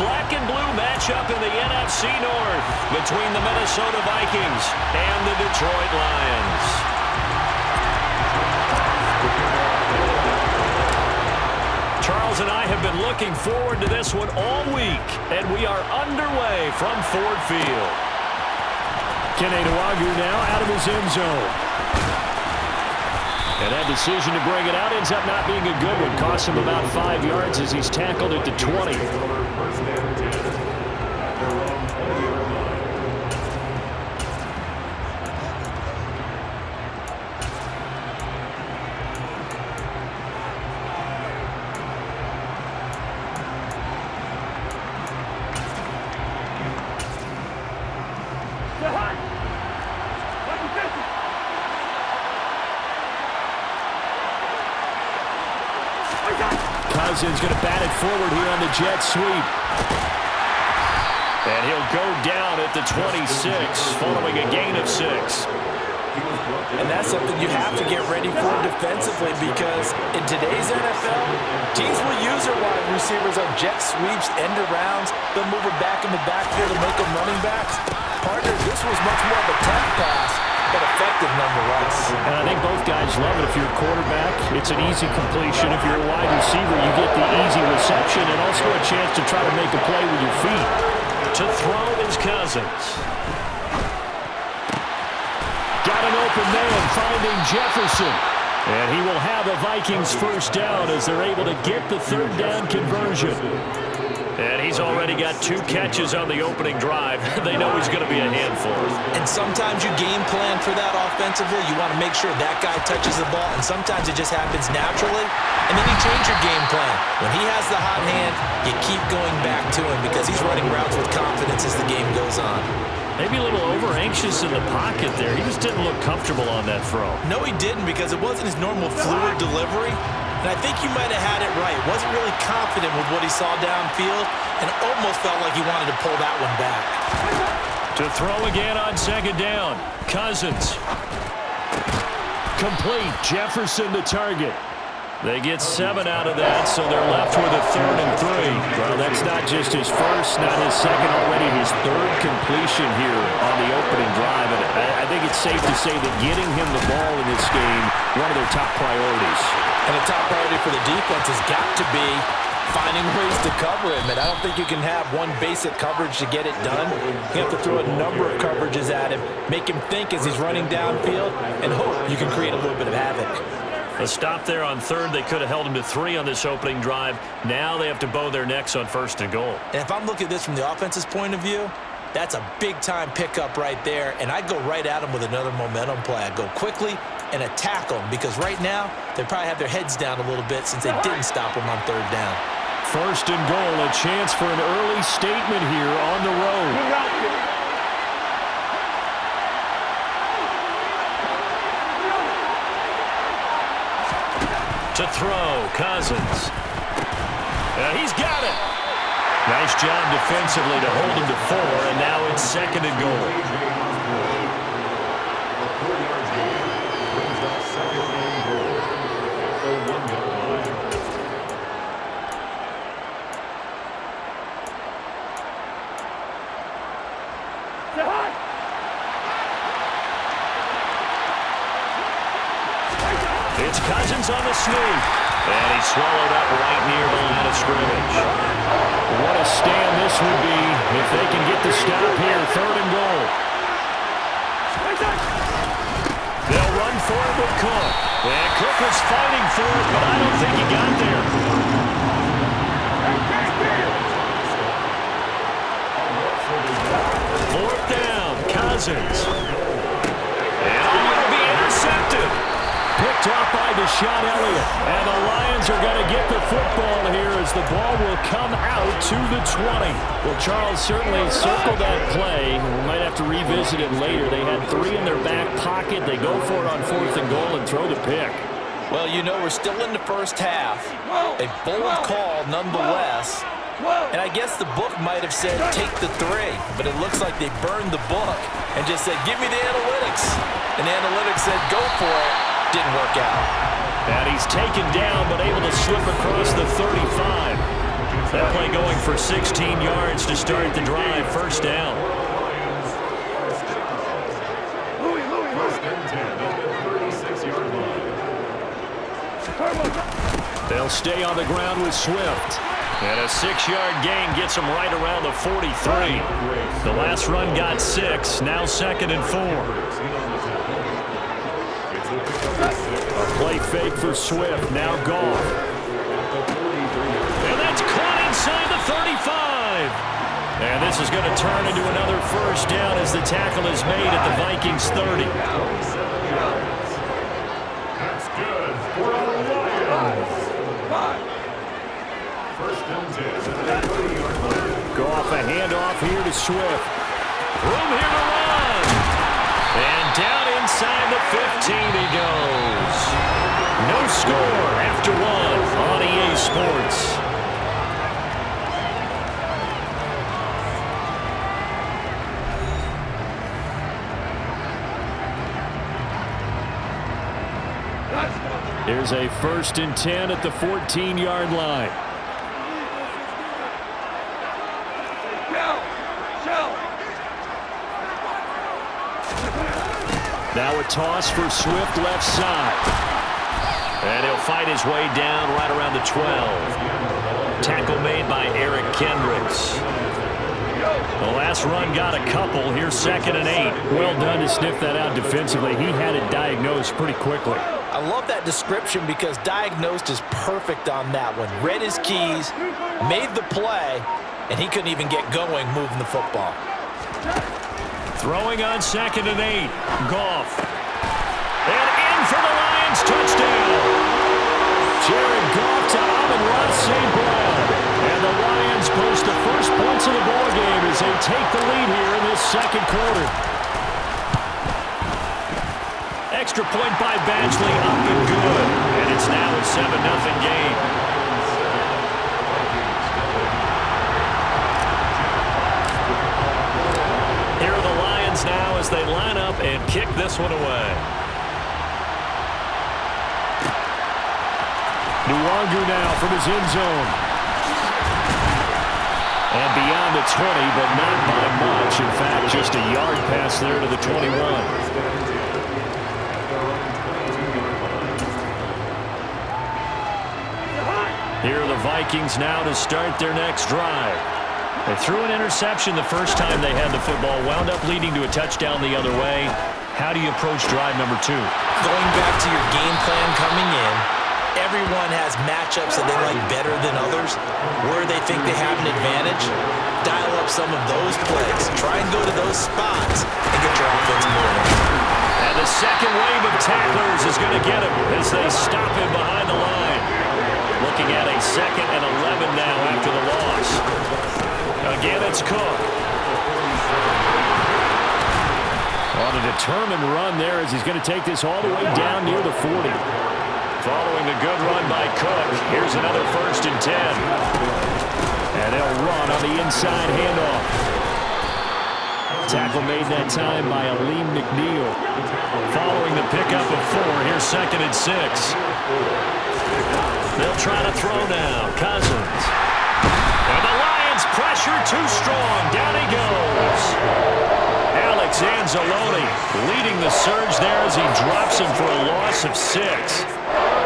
black and blue matchup in the NFC North between the Minnesota Vikings and the Detroit Lions. Charles and I have been looking forward to this one all week, and we are underway from Ford Field. Keneduagu now out of his end zone. And that decision to bring it out ends up not being a good one. Costs him about 5 yards as he's tackled at the 20. Cousins going to bat it forward here on the jet sweep. And he'll go down at the 26 following a gain of 6. And that's something you have to get ready for defensively, because in today's NFL, teams will use their wide receivers on jet sweeps, end arounds. They'll move it back in the backfield and make them running backs. Partner, this was much more of a tap pass, but effective nonetheless. And I think both guys love it. If you're a quarterback, it's an easy completion. If you're a wide receiver, you get the easy reception and also a chance to try to make a play with your feet. To throw is Cousins. Got an open man, finding Jefferson. And he will have a Vikings first down as they're able to get the third down conversion. And he's already got 2 catches on the opening drive. They know he's going to be a handful. And sometimes you game plan for that offensively. You want to make sure that guy touches the ball, and sometimes it just happens naturally. And then you change your game plan. When he has the hot hand, you keep going back to him because he's running routes with confidence as the game goes on. Maybe a little over-anxious in the pocket there. He just didn't look comfortable on that throw. No, he didn't, because it wasn't his normal fluid delivery. And I think you might have had it right. Wasn't really confident with what he saw downfield, and it almost felt like he wanted to pull that one back. To throw again on second down. Cousins. Complete. Jefferson the target. They get 7 out of that, so they're left with a 3rd and 3. Well, that's not just his first, not his second, already his 3rd completion here on the opening drive. And I think it's safe to say that getting him the ball in this game, one of their top priorities. And a top priority for the defense has got to be finding ways to cover him. And I don't think you can have one basic coverage to get it done. You have to throw a number of coverages at him, make him think as he's running downfield, and hope you can create a little bit of havoc. A stop there on 3rd. They could have held him to 3 on this opening drive. Now they have to bow their necks on 1st and goal. And if I'm looking at this from the offense's point of view, that's a big-time pickup right there. And I'd go right at him with another momentum play. I'd go quickly and attack them, because right now they probably have their heads down a little bit since they didn't stop him on 3rd down. 1st and goal, a chance for an early statement here on the road. To throw, Cousins. He's got it. Nice job defensively to hold him to 4, and now it's 2nd and goal. It's Cousins on the sneak. And he's swallowed up right near the line of scrimmage. What a stand this would be if they can get the stop here. 3rd and goal. They'll run for it with Cook. And Cook was fighting for it, but I don't think he got there. 4th down, Cousins. And it'll be intercepted. Picked off by Deshaun Elliott. And the Lions are going to get the football here as the ball will come out to the 20. Well, Charles, certainly circled that play. We might have to revisit it later. They had 3 in their back pocket. They go for it on 4th and goal and throw the pick. Well, you know, we're still in the first half. A bold call nonetheless. And I guess the book might have said take the 3, but it looks like they burned the book and just said, give me the analytics. And the analytics said, go for it. Didn't work out. And he's taken down, but able to slip across the 35. That play going for 16 yards to start the drive. First down. They'll stay on the ground with Swift. And a 6-yard gain gets them right around the 43. The last run got 6. Now 2nd and 4. A play fake for Swift. Now Goff. And that's caught inside the 35. And this is going to turn into another first down as the tackle is made at the Vikings 30. That's good for our Lions. 5. First down 10. Goff, a handoff here to Swift. Room here to run. And down inside the 15 he goes. No score after 1 on EA Sports. Here's a 1st and 10 at the 14-yard line. Now a toss for Swift left side. And he'll fight his way down right around the 12. Tackle made by Eric Kendricks. The last run got a couple. Here's 2nd and 8. Well done to sniff that out defensively. He had it diagnosed pretty quickly. I love that description because diagnosed is perfect on that one. Read his keys, made the play, and he couldn't even get going moving the football. Throwing on 2nd and 8. Goff. And in for the Lions touchdown. Jared Goff to Amon-Ra St. Brown. And the Lions post the first points of the ballgame as they take the lead here in this 2nd quarter. Extra point by Badgley, up and good. And it's now a 7-0 game. Here are the Lions now as they line up and kick this one away. Nwangu now from his end zone. And beyond the 20, but not by much. In fact, just a yard pass there to the 21. Here are the Vikings now to start their next drive. They threw an interception the first time they had the football, wound up leading to a touchdown the other way. How do you approach drive number 2? Going back to your game plan coming in, everyone has matchups that they like better than others. Where they think they have an advantage, dial up some of those plays. Try and go to those spots and get your offense moving. And the second wave of tacklers is going to get him as they stop him behind the line. Looking at a 2nd and 11 now after the loss. Again, it's Cook. On a determined run there as he's going to take this all the way down near the 40. Following a good run by Cook, here's another 1st and 10. And they'll run on the inside handoff. Tackle made that time by Aleem McNeil. Following the pickup of 4, here's 2nd and 6. They'll try to throw now. Cousins. And the Lions pressure too strong. Down he goes. Alex Anzalone leading the surge there as he drops him for a loss of 6.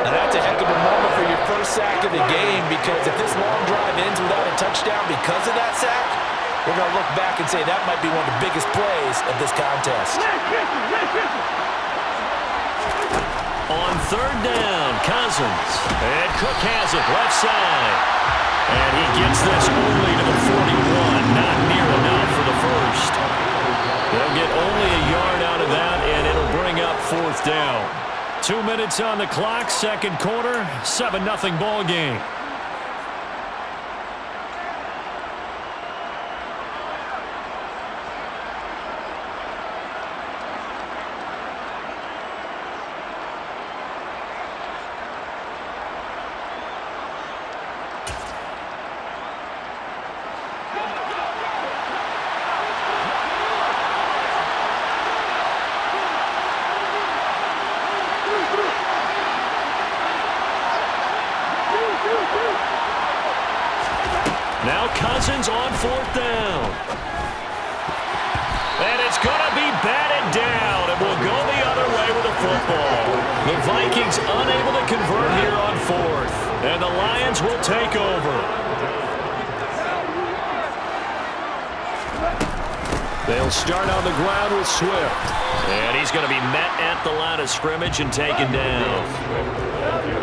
Now that's a heck of a moment for your first sack of the game, because if this long drive ends without a touchdown because of that sack, we're going to look back and say that might be one of the biggest plays of this contest. On 3rd down, Cousins. And Cook has it left side. And he gets this only to the 41. Not near enough for the first. They'll get only a yard out of that, and it'll bring up 4th down. 2 minutes on the clock, 2nd quarter, 7-0 ball game. down. And it's going to be batted down, and we'll go the other way with the football. The Vikings unable to convert here on fourth, and the Lions will take over. They'll start on the ground with Swift. And he's going to be met at the line of scrimmage and taken down.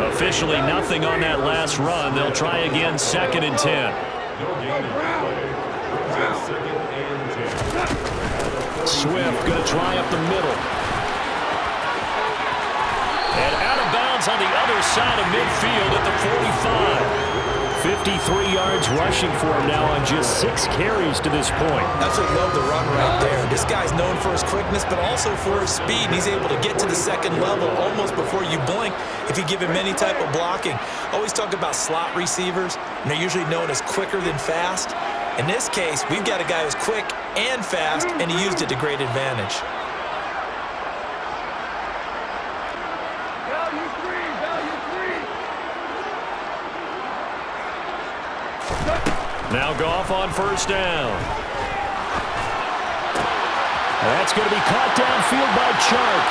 Officially nothing on that last run. They'll try again, 2nd and 10. Swift going to try up the middle. And out of bounds on the other side of midfield at the 45. 53 yards rushing for him now on just 6 carries to this point. Absolutely love the run right there. This guy's known for his quickness, but also for his speed. He's able to get to the second level almost before you blink if you give him any type of blocking. Always talk about slot receivers, and they're usually known as quicker than fast. In this case, we've got a guy who's quick and fast, and he used it to great advantage. Now Goff on 1st down. That's going to be caught downfield by Chark.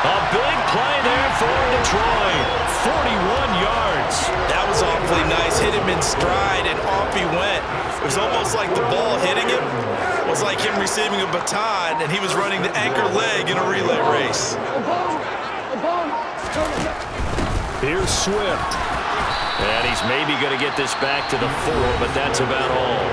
A big play there for Detroit. 41 yards. That was awfully nice. Hit him in stride, and off he went. It was almost like the ball hitting him was like him receiving a baton, and he was running the anchor leg in a relay race. Here's Swift. And he's maybe going to get this back to the 4, but that's about all.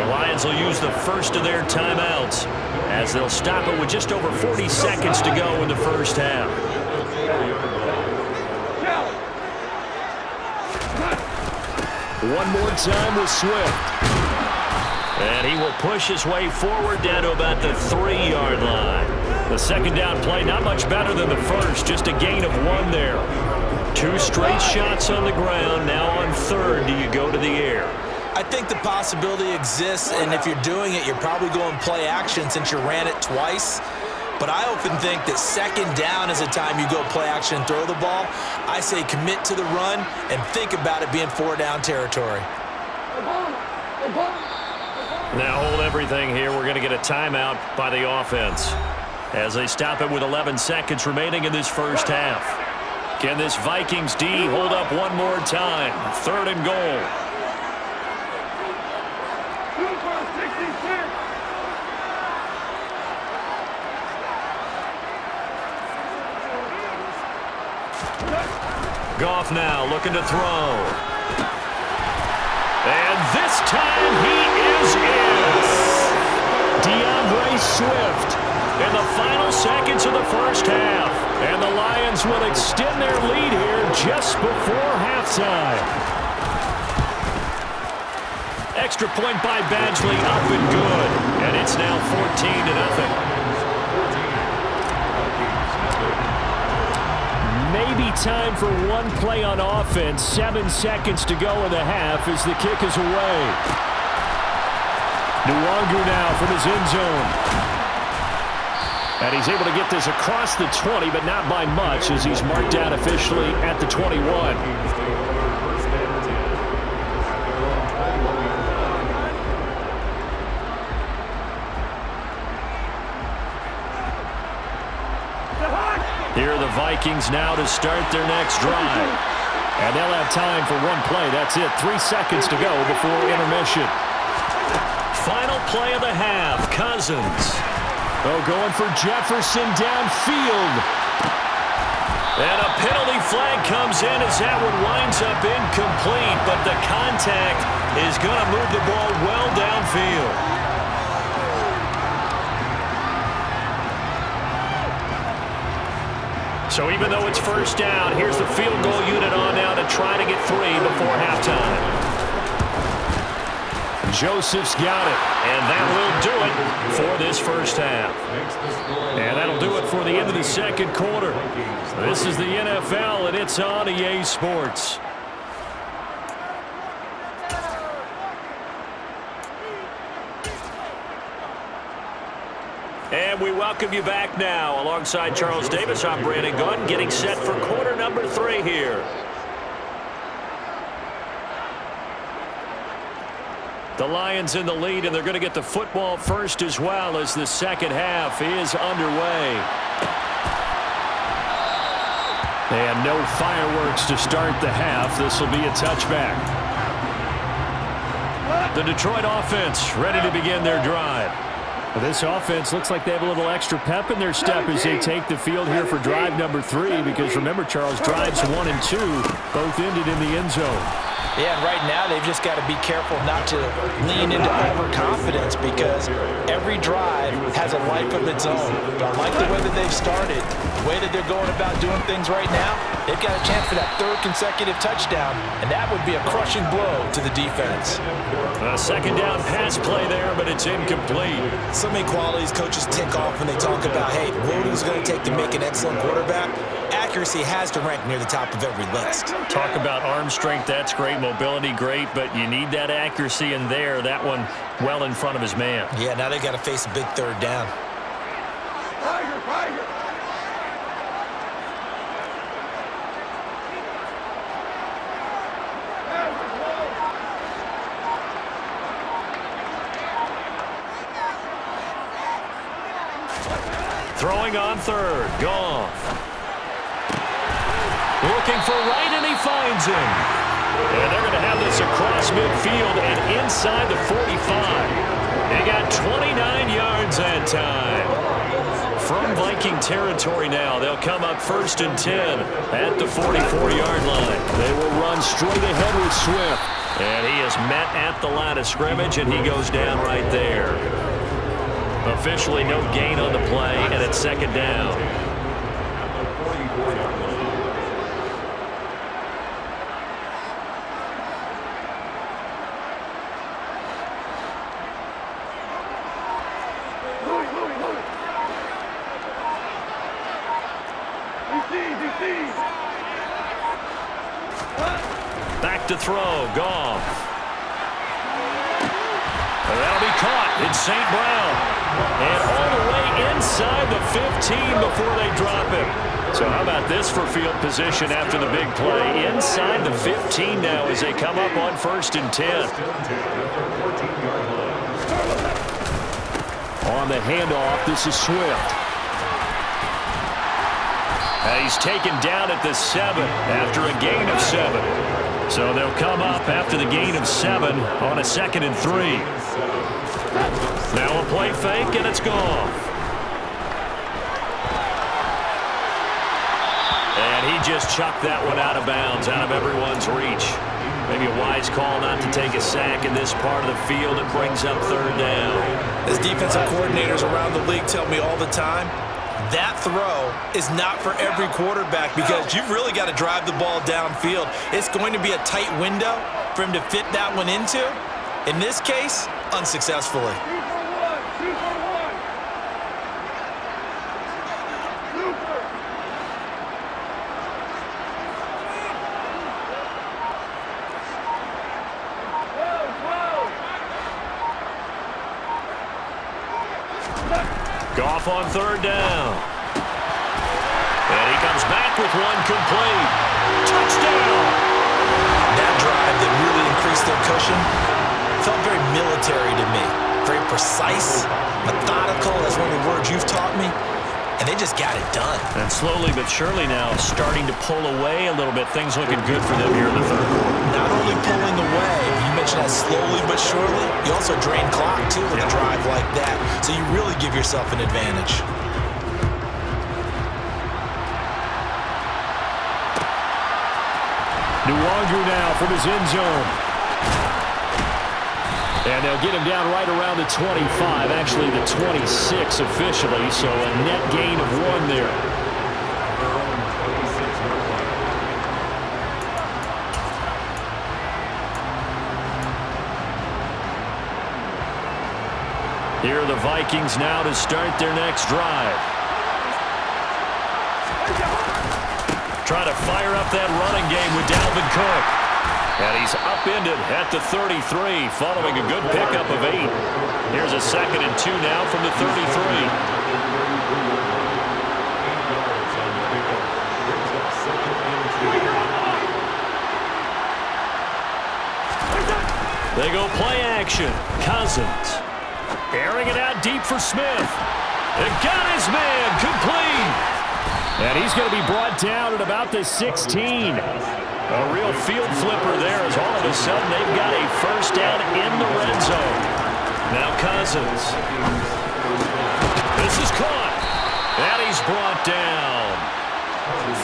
The Lions will use the first of their timeouts as they'll stop it with just over 40 seconds to go in the first half. One more time with Swift. And he will push his way forward down to about the 3-yard line. The second down play, not much better than the first, just a gain of 1 there. 2 straight shots on the ground. Now on 3rd, do you go to the air? I think the possibility exists, and if you're doing it, you're probably going play action since you ran it twice. But I often think that 2nd down is a time you go play action and throw the ball. I say commit to the run and think about it being 4-down territory. Now hold everything here. We're going to get a timeout by the offense as they stop it with 11 seconds remaining in this first half. Can this Vikings D hold up one more time? 3rd and goal. Goff now looking to throw. And this time he is in. DeAndre Swift In the final seconds of the first half. And the Lions will extend their lead here just before halftime. Extra point by Badgley, up and good. And it's now 14-0. Maybe time for one play on offense. 7 seconds to go in the half as the kick is away. Nwangu now from his end zone. And he's able to get this across the 20, but not by much as he's marked out officially at the 21. Here are the Vikings now to start their next drive. And they'll have time for one play. That's it. 3 seconds to go before intermission. Final play of the half. Cousins. Oh, going for Jefferson downfield. And a penalty flag comes in as that one winds up incomplete. But the contact is going to move the ball well downfield. So even though it's first down, here's the field goal unit on now to try to get 3 before halftime. Joseph's got it. And that will do it for this first half. And that'll do it for the end of the second quarter. This is the NFL, and it's on EA Sports. And we welcome you back now. Alongside Charles Davis, I'm Brandon Gunn, getting set for quarter number 3 here. The Lions in the lead, and they're going to get the football first as well as the second half is underway. And no fireworks to start the half. This will be a touchback. The Detroit offense ready to begin their drive. Well, this offense looks like they have a little extra pep in their step as they take the field here for drive number 3, because remember, Charles, drives 1 and 2 both ended in the end zone. Yeah, and right now they've just got to be careful not to lean into overconfidence, because every drive has a life of its own. But I like the way that they've started, the way that they're going about doing things right now. They've got a chance for that 3rd consecutive touchdown, and that would be a crushing blow to the defense. A second down pass play there, but it's incomplete. So many qualities coaches tick off when they talk about, hey, what is it going to take to make an excellent quarterback? Accuracy has to rank near the top of every list. Talk about arm strength, that's great. Mobility, great, but you need that accuracy in there. That one well in front of his man. Yeah, now they got to face a big 3rd down. Throwing on 3rd, Goff. Looking for right, and he finds him. And they're going to have this across midfield and inside the 45. They got 29 yards that time. From Viking territory now, they'll come up 1st and 10 at the 44-yard line. They will run straight ahead with Swift. And he is met at the line of scrimmage, and he goes down right there. Officially no gain on the play, and it's 2nd down. Back to throw, Goff. And that'll be caught. It's St. Brown. And all the way inside the 15 before they drop him. So how about this for field position after the big play? Inside the 15 now as they come up on 1st and 10. On the handoff, this is Swift. And he's taken down at the 7 after a gain of 7. So they'll come up after the gain of 7 on a 2nd and 3. Now a play fake, and it's gone. And he just chucked that one out of bounds, out of everyone's reach. Maybe a wise call not to take a sack in this part of the field. It brings up 3rd down. As defensive coordinators around the league tell me all the time, that throw is not for every quarterback, because you've really got to drive the ball downfield. It's going to be a tight window for him to fit that one into. In this case, unsuccessfully. Goff on 3rd down. And he comes back with one complete. Touchdown! That drive that really increased their cushion felt very military to me. Very precise, methodical. That's one of the words you've taught me. And they just got it done. And slowly but surely now starting to pull away a little bit. Things looking good for them here in the 3rd quarter. Not only pulling away, you mentioned that slowly but surely, you also drain clock too with a drive like that. So you really give yourself an advantage. Nuwangu now from his end zone. And they'll get him down right around the 25, actually the 26 officially, so a net gain of 1 there. Here are the Vikings now to start their next drive. Try to fire up that running game with Dalvin Cook. And he's upended at the 33 following a good pickup of 8. Here's a 2nd and 2 now from the 33. They go play action. Cousins. Airing it out deep for Smith. And got his man complete. And he's going to be brought down at about the 16. A real field flipper there as all of a sudden they've got a first down in the red zone. Now Cousins. This is caught. And he's brought down.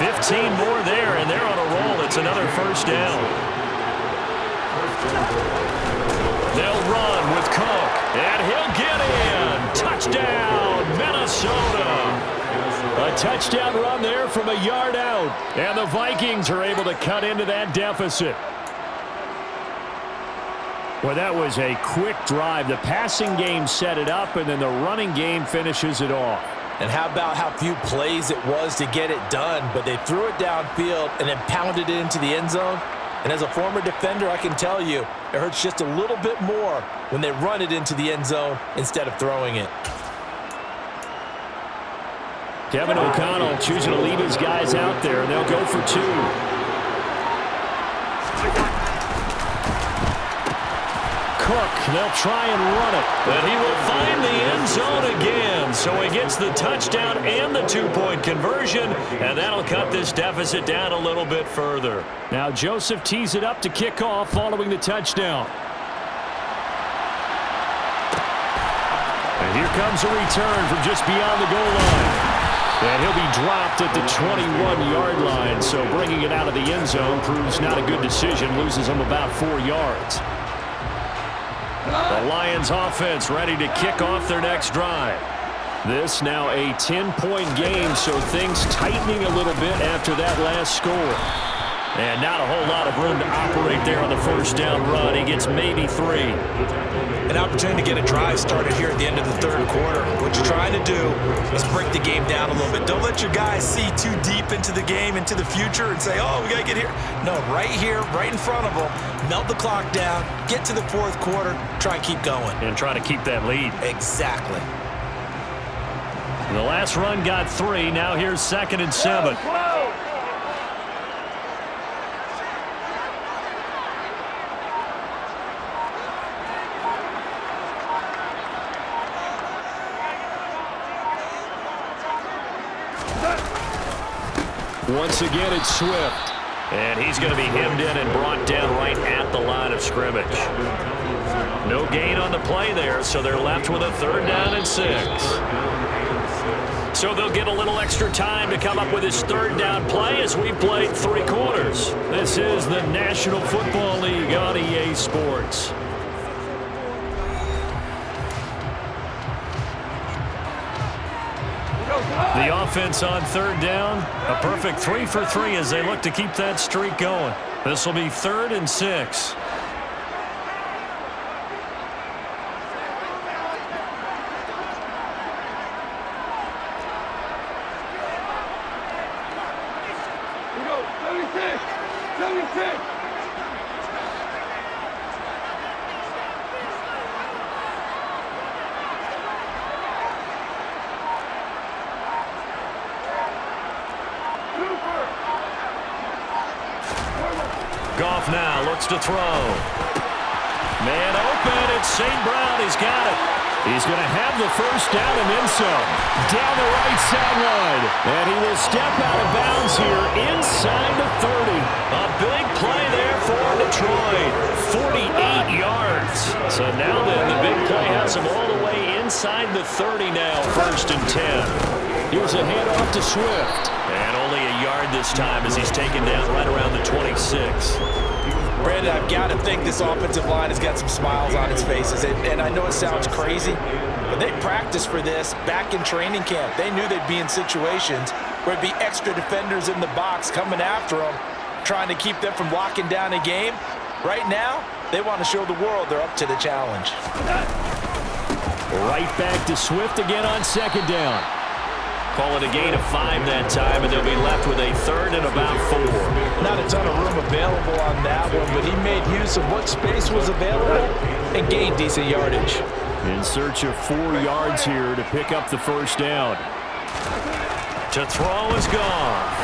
15 more there, and they're on a roll. It's another first down. They'll run with Cook, and he'll get in. Touchdown, Minnesota. A touchdown run there from a yard out, and the Vikings are able to cut into that deficit. Well, that was a quick drive. The passing game set it up, and then the running game finishes it off. And how about how few plays it was to get it done, but they threw it downfield and then pounded it into the end zone. And as a former defender, I can tell you, it hurts just a little bit more when they run it into the end zone instead of throwing it. Kevin O'Connell choosing to leave his guys out there, and they'll go for two. Cook, they'll try and run it. But he will find the end zone again. So he gets the touchdown and the two-point conversion, and that'll cut this deficit down a little bit further. Now Joseph tees it up to kick off following the touchdown. And here comes a return from just beyond the goal line. And he'll be dropped at the 21-yard line, so bringing it out of the end zone proves not a good decision, loses him about 4 yards. The Lions offense ready to kick off their next drive. This now a 10-point game, so things tightening a little bit after that last score. And not a whole lot of room to operate there on the first down run. He gets maybe 3. An opportunity to get a drive started here at the end of the third quarter. What you're trying to do is break the game down a little bit. Don't let your guys see too deep into the game, into the future, and say, oh, we got to get here. No, right here, right in front of them, melt the clock down, get to the fourth quarter, try and keep going. And try to keep that lead. Exactly. The last run got 3. Now here's 2nd and 7. Once again, it's Swift. And he's going to be hemmed in and brought down right at the line of scrimmage. No gain on the play there, so they're left with a 3rd down and 6. So they'll get a little extra time to come up with his 3rd down play as we played 3 quarters. This is the National Football League on EA Sports. The offense on 3rd down, a perfect 3 for 3 as they look to keep that streak going. This will be 3rd and 6. Goff now looks to throw. Man open, it's St. Brown. He's got it. He's going to have the first down and then some. Down the right sideline. And he will step out of bounds here inside the 30. A big play there for Detroit. 48 yards. So now then the big play has him all the way inside the 30 now. 1st and 10. Here's a handoff to Swift. And only a yard this time as he's taken down right around the 26. Brandon, I've got to think this offensive line has got some smiles on its faces. And I know it sounds crazy, but they practiced for this back in training camp. They knew they'd be in situations where it'd be extra defenders in the box coming after them, trying to keep them from locking down a game. Right now, they want to show the world they're up to the challenge. Right back to Swift again on 2nd down. Call it a gain of 5 that time, and they'll be left with a 3rd and about 4. Not a ton of room available on that one, but he made use of what space was available and gained decent yardage. In search of 4 yards here to pick up the first down. To throw is Goff.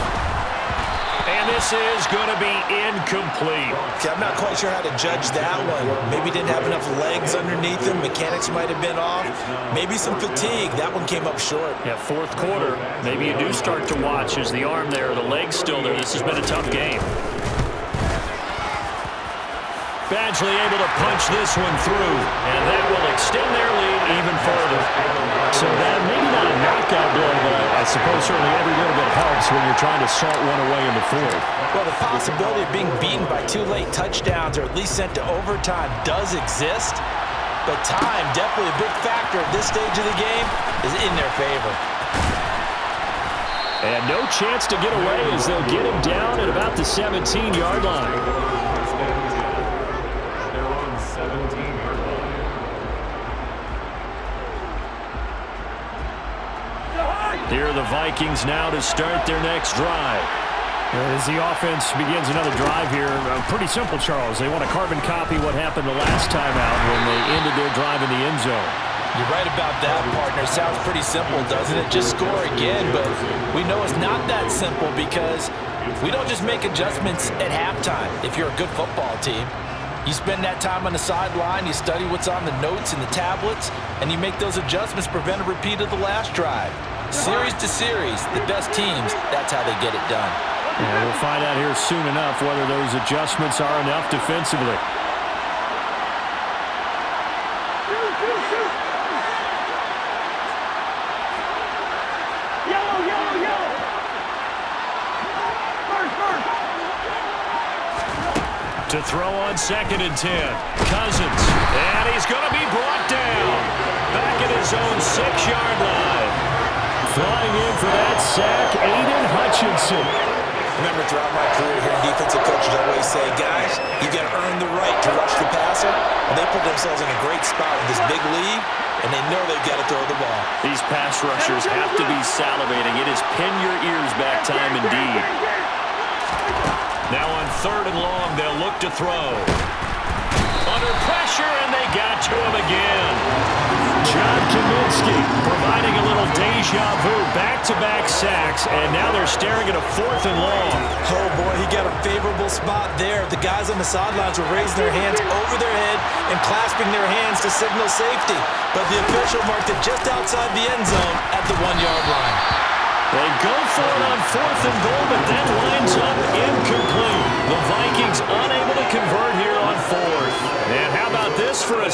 And this is going to be incomplete. Okay, I'm not quite sure how to judge that one. Maybe didn't have enough legs underneath him. Mechanics might have been off. Maybe some fatigue. That one came up short. Yeah, fourth quarter. Maybe you do start to watch as the arm there, the leg's still there. This has been a tough game. Badgley able to punch this one through, and that will extend their lead even further. So that maybe not a knockout blow, but I suppose certainly every little bit helps when you're trying to salt one away in the fourth. Well, the possibility of being beaten by 2 late touchdowns or at least sent to overtime does exist, but time, definitely a big factor at this stage of the game, is in their favor. And no chance to get away as they'll get him down at about the 17-yard line. Here are the Vikings now to start their next drive. As the offense begins another drive here, pretty simple, Charles. They want to carbon copy what happened the last time out when they ended their drive in the end zone. You're right about that, partner. Sounds pretty simple, doesn't it? Just score again, but we know it's not that simple because we don't just make adjustments at halftime if you're a good football team. You spend that time on the sideline, you study what's on the notes and the tablets, and you make those adjustments, prevent a repeat of the last drive. Series to series, the best teams, that's how they get it done. And we'll find out here soon enough whether those adjustments are enough defensively. To throw on 2nd and 10. Cousins. And he's going to be brought down. Back at his own 6-yard line. Flying in for that sack, Aiden Hutchinson. Remember, throughout my career here, defensive coaches always say, guys, you got to earn the right to rush the passer. And they put themselves in a great spot with this big lead, and they know they've got to throw the ball. These pass rushers have to be salivating. It is pin your ears back time indeed. Now on 3rd and long, they'll look to throw. Under pressure, and they got to him again. John Kaminsky providing a little deja vu, back-to-back sacks, and now they're staring at a 4th and long. Oh, boy, he got a favorable spot there. The guys on the sidelines were raising their hands over their head and clasping their hands to signal safety. But the official marked it just outside the end zone at the 1-yard line. They go for it on 4th and goal, but that lines up incomplete. The Vikings unable to convert here on 4th. And how about this for a